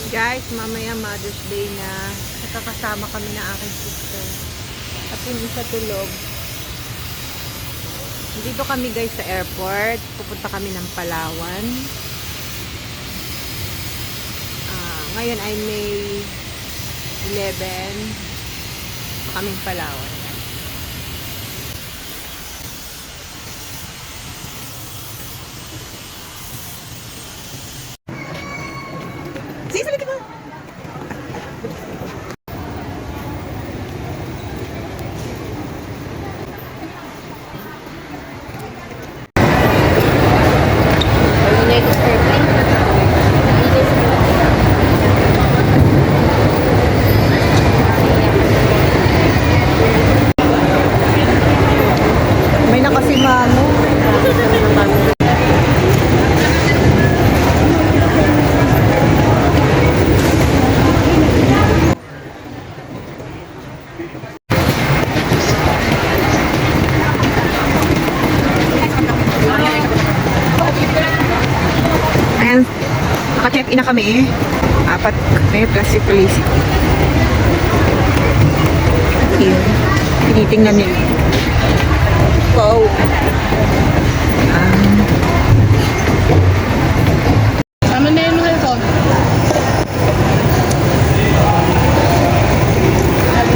Guys, mamaya Mother's Day na. Nakakasama kami ng aking sister. At yung isa tulog. Dito kami guys sa airport. Pupunta kami ng Palawan. Ngayon ay May 11. Kaming Palawan. Sige, salita mo! May nakasimamo. Ayan, naka-check-in na kami. 4 may plastic police. Here, tinitingnan nila. Wow. Ano na yung mahal ko?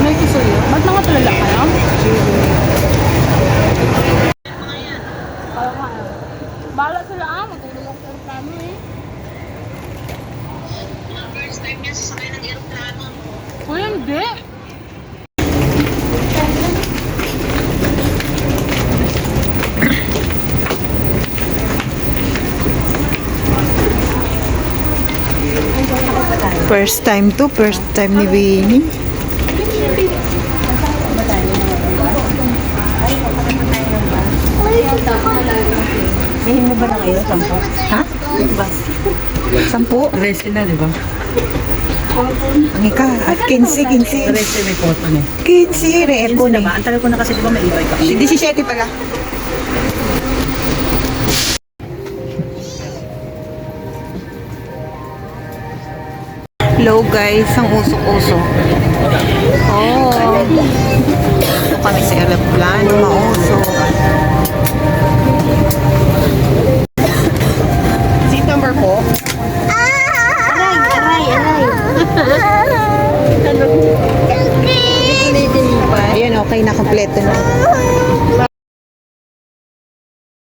May kisuyo. Ba't mga tulala ka no? Bala sila matulog ako sa aeroplano eh. First time niya sasakay ng aeroplano. Uy, hindi! First time ni Winnie. Mahim mo ba na kayo? 10? Ha? Bas. 10? Rest na, di ba? Ang ika, at 15. Rest may photo niya. 15, repo Yun na na. ba? Ang tagal ko na kasi di ba may ibay ka? 17 pala. Hello guys, ang usok-usok. Oh. Ito kami sa aeroplano, mausok. Seat number po? Ayan, okay na, kompleto na.